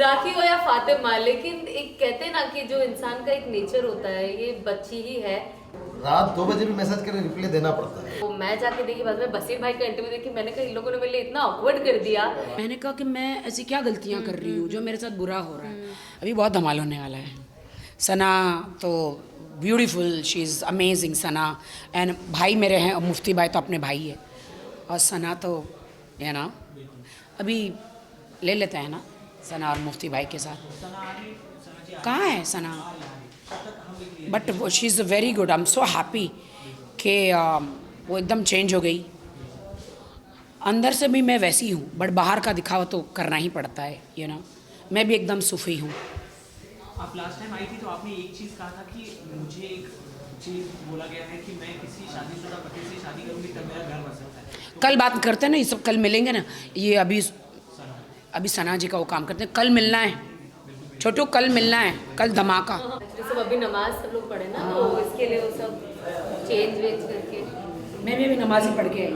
राखी हो या फातिमा, लेकिन एक कहते हैं ना कि जो इंसान का एक नेचर होता है, ये बच्ची ही है। रात 2 बजे भी मैसेज करें रिप्लाई देना पड़ता है। तो मैं जाके देखी, बाद में बसीर भाई का इंटरव्यू देखी, मैंने कहा इन लोगों ने मेरे लिए इतना ऑकवर्ड कर दिया। मैंने कहा कि मैं ऐसी क्या गलतियाँ कर रही हूँ जो मेरे साथ बुरा हो रहा है। अभी बहुत धमाल होने वाला है। सना तो beautiful, she is amazing Sana. And भाई मेरे हैं, मुफ्ती भाई तो अपने भाई है, और सना तो है ना, अभी ले लेते हैं ना सना और मुफ्ती भाई के साथ। कहाँ है Sana? But she is very good, I am so happy कि वो एकदम चेंज हो गई। अंदर से भी मैं वैसी हूँ, बट बाहर का दिखावा तो करना ही पड़ता है, यू नो। मैं भी एकदम सूफी हूँ। आप लास्ट टाइम आई थी तो आपने एक चीज़ कहा था कि मुझे एक चीज़ बोला गया है कि मैं किसी शादीशुदा पति से शादी करूँगी तब मेरा घर बस सकता है। तो कल बात करते हैं ना, ये सब कल मिलेंगे ना। ये अभी सना जी का वो काम करते हैं, कल मिलना है छोटू, कल मिलना है, कल धमाका। एक्चुअली सब अभी नमाज सब लोग पढ़े ना, तो इसके लिए वो सब चेंज वेंज करके। मैं भी अभी नमाज ही पढ़ के आई,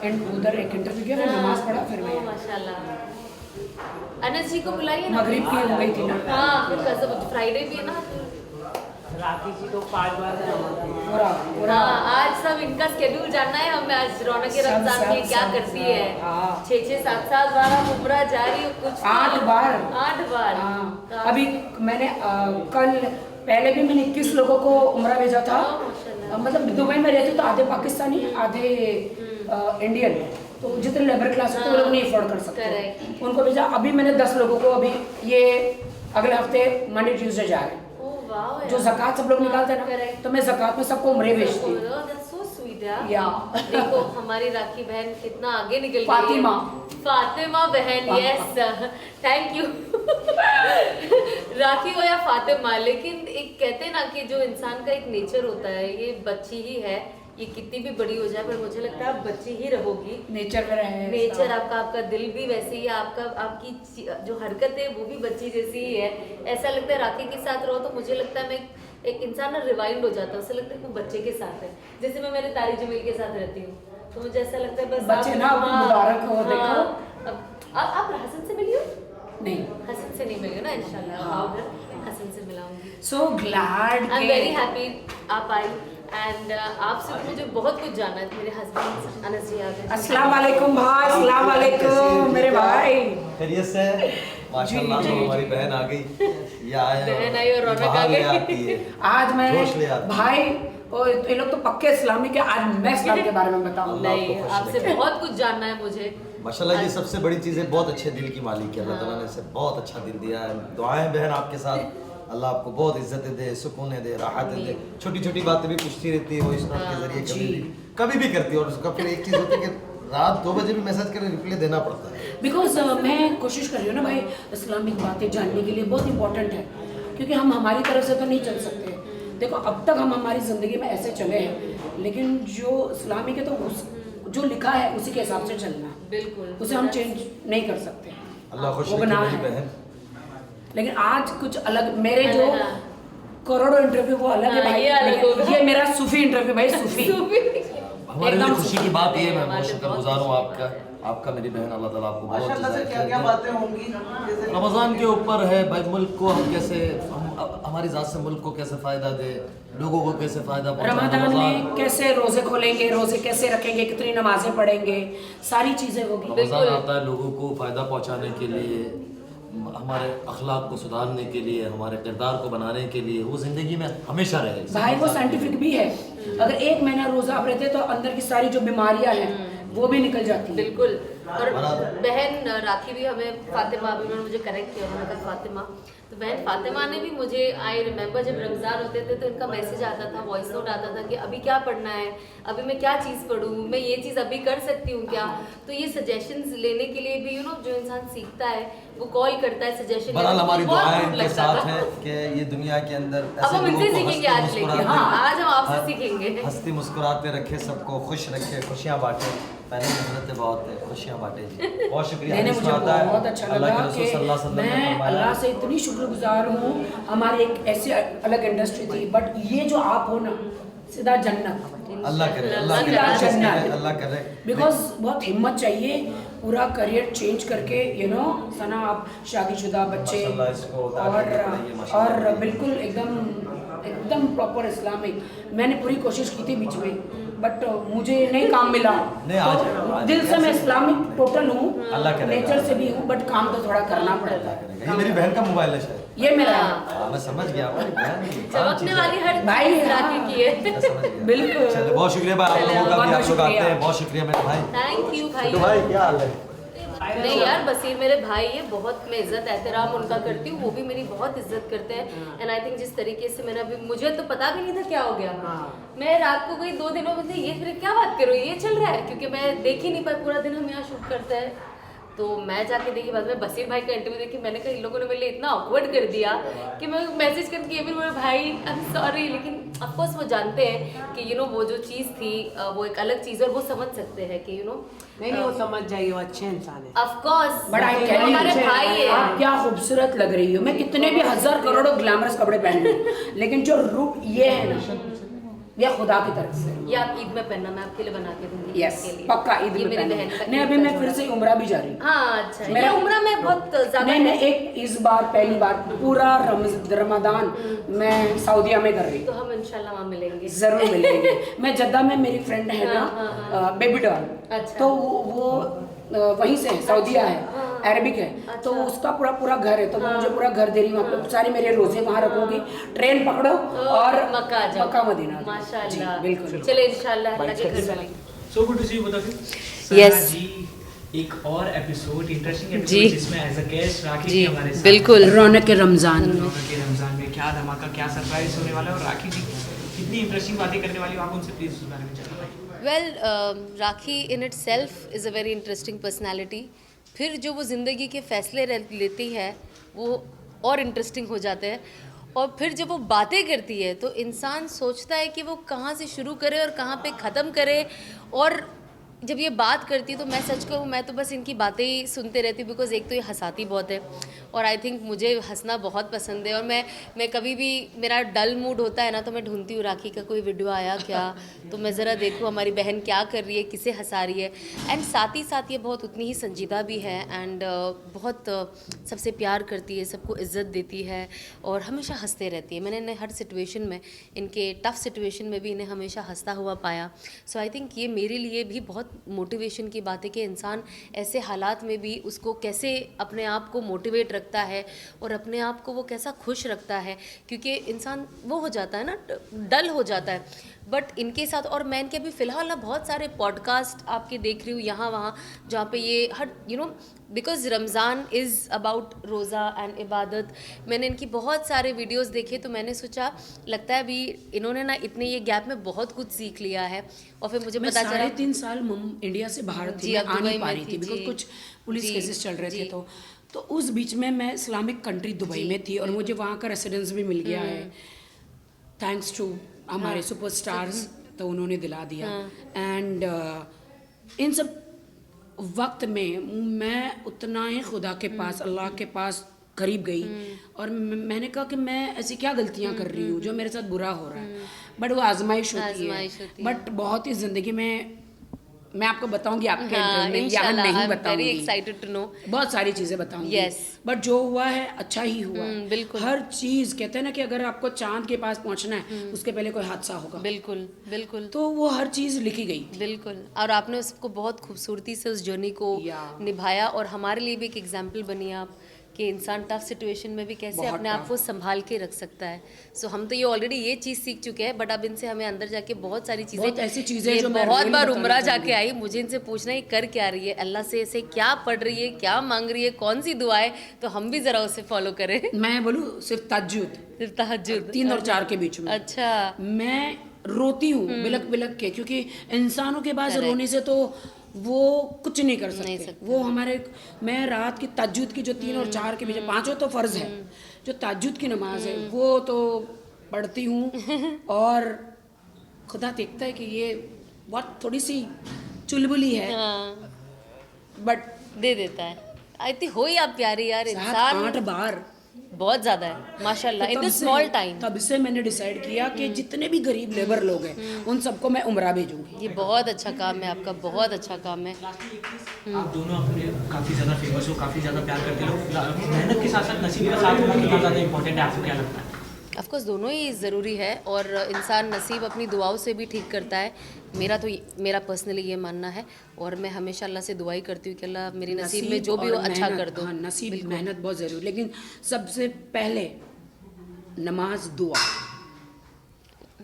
एंड उधर एक इंटरव्यू किया, फिर नमाज पढ़ा, फिर मैं माशाल्लाह। अनस जी को बुलाइए ना। मगरिब की हो गई थी ना। हाँ, फिर कसम फ्राइडे भी है ना। राखी जी को 5 बार पूरा हाँ, आज सब इनका स्केड्यूल जानना है हमें। आज रौनक के रमजान के लिए क्या करती है। 6-6, 7-7 बार हम उम्रा जारी, कुछ 8 बार। 8 बार। हाँ, अभी मैंने कल पहले भी मैंने 21 लोगों को उम्रा भेजा था। मतलब दुबई में रहते तो आधे पाकिस्तानी, आधे इंडियन, तो जितने लेबर क्लास होते वो लोग नहीं अफोर्ड कर सकते, उनको भेजा। अभी मैंने 10 लोगों को, अभी ये अगले हफ्ते मंडे ट्यूसडे जा रहे हैं। जो ज़कात सब लोग निकालते हैं ना, तो मैं ज़कात में सबको उम्रे भेजती हूँ। या देखो हमारी राखी बहन कितना आगे निकल गई। फातिमा बहन, यस, थैंक यू। राखी हो या फातिमा, लेकिन एक कहते हैं ना कि जो इंसान का एक नेचर होता है, ये बच्ची ही है। ये कितनी भी बड़ी हो जाए, पर मुझे लगता है आप बच्ची ही रहोगी। नेचर में रहे, नेचर आपका दिल भी वैसे ही है, आपकी जो हरकत है वो भी बच्ची जैसी ही है। ऐसा लगता है राखी के साथ रहो तो मुझे लगता है मैं एक इंसान ना रिवाइंड हो जाता है, उसे लगता है वो बच्चे के साथ है। जैसे मैं मेरे तारी जमील के साथ रहती हूँ, तो मुझे ऐसा लगता है बस बच्चे ना मुबारक हो। देखो आप हसन से मिली हो? नहीं, हसन से नहीं मिली हो ना, इंशाल्लाह आओ घर, हसन से मिलाऊंगी। So glad, I am very happy आप आई। एंड आपसे मुझे बहुत कुछ जानना है। मेरे हस्बैंड अनस जी आ गए। अस्सलाम वालेकुम भाई, अस्सलाम वालेकुम मेरे भाई। खैरियत से माशाल्लाह, तो हमारी बहन आ गई, ये आया, बहन आई और रौनक आ गई। आज मैं जोश ले आती है। भाई, और ये लोग तो पक्के इस्लामी के, आज मैं इस्लाम के बारे में बताऊँ। नहीं, आपसे बहुत कुछ जानना है मुझे। माशाल्लाह, ये सबसे बड़ी चीज़ है, बहुत अच्छे दिल की मालिक है अल्लाह ताला ने, इसे बहुत अच्छा दिल दिया है। दुआएं बहन आपके साथ, अल्लाह आपको बहुत इज्जत दे, सुकून दे, राहत दे। छोटी छोटी बातें भी पूछती रहती है वो इस के जरिए, कभी भी करती है। और उसका फिर एक चीज़ होती है कि रात 2 बजे भी मैसेज करें रिप्लाई देना पड़ता है। बिकॉज मैं कोशिश कर रही हूँ ना भाई, इस्लामिक बातें जानने के लिए बहुत इंपॉर्टेंट है, क्योंकि हम हमारी तरफ से तो नहीं चल सकते। देखो अब तक हम हमारी ज़िंदगी में ऐसे चले हैं, लेकिन जो इस्लामिक है तो जो लिखा है उसी के हिसाब से चलना है। बिल्कुल, उसे हम चेंज नहीं कर सकते। अल्लाह खुश वो रखे बना मेरी है। बहन। लेकिन आज कुछ अलग, मेरे जो करोड़ों इंटरव्यू वो अलग है भाई, ये अलग होगा। ये मेरा सूफी इंटरव्यू भाई, सूफी। हमारे लिए एकदम खुशी की बात ये है, मैं बहुत माशाल्लाह, शुक्रगुजार हूँ आपका मेरी बहन। अल्लाह ताला आपको बहुत माशाल्लाह से क्या क्या बातें होंगी जैसे रमज़ान के ऊपर है भाई, मुल्क को हम कैसे, हमारी ज़ात से मुल्क को कैसे फ़ायदा दे, लोगों को कैसे फ़ायदा पहुंचाए। रमजान में कैसे रोजे खोलेंगे, रोजे कैसे रखेंगे, कितनी नमाजें पढ़ेंगे, सारी चीज़ें होगी। रमज़ान आता है लोगों को फ़ायदा पहुंचाने के लिए, हमारे अखलाक को सुधारने के लिए, हमारे किरदार को बनाने के लिए, वो ज़िंदगी में हमेशा रहे। भाई वो साइंटिफिक भी है, अगर 1 महीना रोजा आप रहते तो अंदर की सारी जो बीमारियां हैं वो भी निकल जाती है। बिल्कुल। और बहन राखी भी हमें, फातिमा भी उन्होंने मुझे करेक्ट किया, उन्होंने कहा फातिमा, तो बहन फातिमा ने भी मुझे, आई रिमेंबर जब रमज़ान होते थे तो इनका मैसेज आता था, वॉइस नोट आता था कि अभी क्या पढ़ना है, अभी मैं क्या चीज़ पढ़ूँ, मैं ये चीज़ अभी कर सकती हूँ क्या। तो ये सजेशंस लेने के लिए भी जो इंसान सीखता है वो कॉल करता है सजेशन। बहरहाल हमारी दुआएं इनके साथ है कि ये दुनिया के अंदर अब हम इनसे सीखेंगे आज, लेके आज हम आपसे सीखेंगे। हंसती मुस्कुराते रखे, सबको खुश रखे, खुशियाँ बांटे। पहले नजरतें बहुत है, खुशियाँ बांटे जी। बहुत शुक्रिया। मैंने मुझे बहुत अच्छा लगा कि मैं अल्लाह से इतनी शुक्रगुजार हूँ। हमारी एक ऐसी अलग इंडस्ट्री थी, बट ये जो आप हो ना, सीधा जन्नत। अल्लाह करे, सीधा जन्नत। अल्लाह करे। बिकॉज बहुत हिम्मत चाहिए पूरा करियर चेंज करके सना आप शादीशुदा बच्चे माशाल्लाह, इसको दाढ़ी भी पड़ी है, माशाल्लाह। और बिल्कुल एकदम प्रॉपर इस्लामिक। मैंने पूरी कोशिश की थी बीच में बट मुझे नहीं काम मिला। नहीं, तो आज दिल से मैं इस्लामिक टोटल हूँ, अल्लाह करेगा। नेचर से भी हूँ, बट काम तो थोड़ा करना पड़ता है। ये मेरी बहन का मोबाइल है शायद। ये मेरा हाँ, मैं समझ गया हमारी बहन चमकने वाली हर भाई, चीज हाँ। राखी की है। मैं समझ गया। बिल्कुल। चलिए, बहुत शुक्रिया भाई, आप लोगों का भी, आप लोग आते शुक्रिया। हैं, बहुत शुक्रिया मेरे भाई। थैंक यू भाई। तो भाई क्या हाल है? नहीं यार, बसीर मेरे भाई है, बहुत मैं इज्जत एहतराम उनका करती हूँ, वो भी मेरी बहुत इज्जत करते हैं। एंड आई थिंक जिस तरीके से मैंने अभी, मुझे तो पता भी नहीं था क्या हो गया। मैं रात को गई 2 दिनों में से, ये फिर क्या बात करो, ये चल रहा है, क्योंकि मैं देख ही नहीं पाई, पूरा दिन हम यहाँ शूट करते हैं। तो मैं जाके देखी, बाद में बसीर भाई का इंटरव्यू देखी, मैंने कहा इन लोगों ने मेरे लिए इतना ऑकवर्ड कर दिया कि मैं मैसेज करके ये भी मेरे भाई आई एम सॉरी, लेकिन ऑफकोर्स वो जानते हैं कि वो जो चीज़ थी वो एक अलग चीज़ है, और वो समझ सकते हैं कि नहीं वो समझ जाइए, वो अच्छे इंसान है। ऑफकोर्स बट आई टेल हमारे भाई है। आप क्या खूबसूरत लग रही हो। मैं कितने भी 1000 करोड़ों ग्लैमरस कपड़े पहन लूं, लेकिन जो रूप ये है ना, ये खुदा की तरफ से। ये आप ईद में पहनना, मैं आपके लिए बना के दूंगी। यस, इसके लिए। पक्का ईद ये में मेरी पहनूं। बहन का नहीं, ईद अभी का मैं जोड़ा। फिर से उम्रा भी जा रही हूँ। हाँ अच्छा, मेरा- ये उम्र में बहुत ज्यादा नहीं, मैं है। इस बार पहली बार पूरा रमजान मैं सऊदीया में कर रही तो हूँ। हम इंशाल्लाह वहाँ मिलेंगे। जरूर मिलेंगे। मैं जद्दा में, मेरी फ्रेंड है ना, बेबी डॉल, अच्छा। तो वो वहीं से है, सऊदीया है, अरबिक है, तो उसका पूरा घर है, तो वो मुझे पूरा घर दे रही है वहाँ पे, सारे मेरे रोजे वहाँ रखूंगी, ट्रेन पकड़ो और मक्का आ जाओ। Mecca Medina. माशाल्लाह। जी, बिल्कुल। चले इंशाल्लाह अल्लाह के घर वाली। So good to see you both of you. Yes. जी, एक और एपिसोड, इंटरेस्टिंग जी। एपिसोड, जिसमें as a guest Rakhi ji जी हमारे साथ। बिल्कुल। रौनक के रमजान में। रौनक के रमजान में क्या धमाका, क्या सरप्राइज होने वाला है, और राखी जी कितनी इंटरेस्टिंग बातें करने वाली हो, आप उनसे प्लीज उस बारे में जानना। Well rakhi in it self is a very interesting personality. फिर जो वो ज़िंदगी के फैसले लेती है वो और इंटरेस्टिंग हो जाते हैं, और फिर जब वो बातें करती है तो इंसान सोचता है कि वो कहाँ से शुरू करे और कहाँ पे ख़त्म करे। और जब ये बात करती है तो मैं सच कहूँ, मैं तो बस इनकी बातें ही सुनते रहती हूँ, बिकॉज एक तो ये हंसाती बहुत है, और आई थिंक मुझे हंसना बहुत पसंद है। और मैं कभी भी मेरा डल मूड होता है ना, तो मैं ढूंढती हूँ राखी का कोई वीडियो आया क्या, तो मैं ज़रा देखूँ हमारी बहन क्या कर रही है, किसे हंसा रही है। एंड साथ ही साथ ये बहुत उतनी ही संजीदा भी है, एंड बहुत सबसे प्यार करती है, सबको इज़्ज़त देती है, और हमेशा हंसते रहती है। मैंने इन्हें हर सिचुएशन में, इनके टफ सिचुएशन में भी इन्हें हमेशा हंसता हुआ पाया। सो आई थिंक ये मेरे लिए भी बहुत मोटिवेशन की बात है कि इंसान ऐसे हालात में भी उसको कैसे अपने आप को मोटिवेट रखता है, और अपने आप को वो कैसा खुश रखता है, क्योंकि इंसान वो हो जाता है ना, डल हो जाता है। बट इनके साथ, और मैं इनके अभी फ़िलहाल ना बहुत सारे पॉडकास्ट आपके देख रही हूँ यहाँ वहाँ, जहाँ पे ये her because Ramzan is about रोज़ा एंड इबादत। मैंने इनकी बहुत सारे वीडियोस देखे, तो मैंने सोचा लगता है अभी इन्होंने ना इतने ये गैप में बहुत कुछ सीख लिया है। और फिर मुझे मैं पता चला 3.5 साल इंडिया से बाहर थी, जी, मैं अब आ नहीं दुबई पा में रही थी, थी, बिकॉज जी। कुछ पुलिस जी, केसेस चल रहे थे, जी। तो उस बीच में मैं इस्लामिक कंट्री दुबई में थी, और मुझे वहाँ का रेसिडेंस भी मिल गया है, थैंक्स टू हमारे सुपरस्टार्स, तो उन्होंने दिला दिया। एंड इन सब वक्त में मैं उतना ही खुदा के पास, अल्लाह के पास करीब गई, और मैंने कहा कि मैं ऐसी क्या गलतियां कर रही हूँ जो मेरे साथ बुरा हो रहा है। बट वो आजमाइश होती है, बट बहुत ही ज़िंदगी में मैं आपको बताऊंगी आपके इंटरव्यू में, या नहीं बताऊंगी, वेरी एक्साइटेड टू नो, बहुत सारी चीज़ें बताऊंगी। Yes. बट जो हुआ है अच्छा ही हुआ है। बिल्कुल। हर चीज़ कहते हैं ना कि अगर आपको चांद के पास पहुंचना है उसके पहले कोई हादसा होगा, बिल्कुल बिल्कुल तो वो हर चीज़ लिखी गई थी। बिल्कुल। और आपने उसको बहुत खूबसूरती से उस जर्नी को निभाया, और हमारे लिए भी एक एग्जाम्पल बनी आप कि इंसान टफ सिचुएशन में भी कैसे बहुत अपने आप को संभाल के रख सकता है। सो हम तो ये ऑलरेडी ये चीज़ सीख चुके हैं, बट अब इनसे हमें अंदर जाके बहुत सारी चीज़ें, बहुत ऐसी चीज़ें ये जो मैं बहुत real बार बताना उम्रा चाहूँगी। जाके आई, मुझे इनसे पूछना है कर क्या रही है, अल्लाह से ऐसे क्या पढ़ रही है, क्या मांग रही है, कौन सी दुआएं, तो हम भी ज़रा उसे फॉलो करें। मैं बोलूँ सिर्फ तहज्जुद, सिर्फ तहज्जुद 3 और 4 के बीच में अच्छा मैं रोती हूँ बिलक बिलक के, क्योंकि इंसानों के पास रोने से तो वो कुछ नहीं कर सकते। वो हमारे, मैं रात की तहज्जुद की जो 3 और 4 के बीच, 5 तो फर्ज है, जो तहज्जुद की नमाज है वो तो पढ़ती हूँ, और खुदा देखता है कि ये बहुत थोड़ी सी चुलबुली है, बट दे देता है। आई थिंक हो ही आप प्यारी यार, 7-8 बार बहुत ज़्यादा है माशाल्लाह इन तब द से- स्मॉल टाइम। तब से मैंने डिसाइड किया कि जितने भी गरीब लेबर लोग हैं उन सबको मैं उम्रा भेजूंगी। ये बहुत अच्छा काम है आपका, बहुत अच्छा काम है। लास्टली एक चीज़, आप दोनों अपने काफ़ी ज़्यादा फेमस हो, काफ़ी ज़्यादा प्यार करते हो, मेहनत के साथ साथ नसीब का साथ होना कितना ज़्यादा इंपॉर्टेंट है, आपको क्या लगता है? ऑफ कोर्स दोनों ही ज़रूरी है और इंसान नसीब अपनी दुआओं से भी ठीक करता है। मेरा पर्सनली ये मानना है और मैं हमेशा अल्लाह से दुआई करती हूँ कि अल्लाह मेरी नसीब में जो भी हो और अच्छा मेहनत, कर दो। हाँ, नसीब मेहनत बहुत ज़रूरी, लेकिन सबसे पहले नमाज दुआ।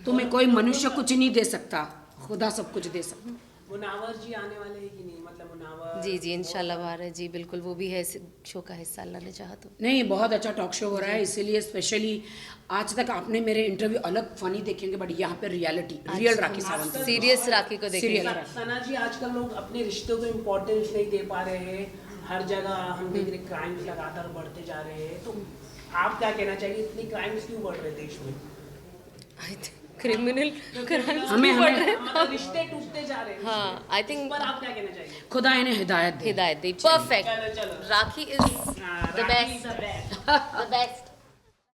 तुम्हें कोई मनुष्य कुछ नहीं दे सकता, खुदा सब कुछ दे सकता। मुनावर जी आने वाले हैं कि नहीं, मतलब मुनावर जी जी इंशाल्लाह बाहर है जी, बिल्कुल वो भी है इस शो का हिस्सा अल्लाह ने चाहा तो। नहीं, बहुत अच्छा टॉक शो हो रहा है, इसीलिए स्पेशली आज तक आपने मेरे इंटरव्यू अलग फनी देखेंगे, बट यहाँ पे reality real Rakhi Sawant. Serious राखी को देखेंगे। Serial। सना जी, आजकल लोग अपने रिश्तों को इम्पोर्टेंस नहीं दे पा रहे हैं, हर जगह हम देख रहे क्राइम्स लगातार बढ़ते जा रहे हैं, तो आप क्या कहना चाहिए, इतनी क्राइम्स क्यों बढ़ रहे देश में? क्रिमिनल हमें मतलब रिश्ते टूटते जा रहे हैं, हाँ आई थिंक पर आप क्या कहना चाहिए? खुदा इन्हें हिदायत दे। हिदायत दी। परफेक्ट। चलो चलो, Rakhi is the Rakhi best, is the best. The best.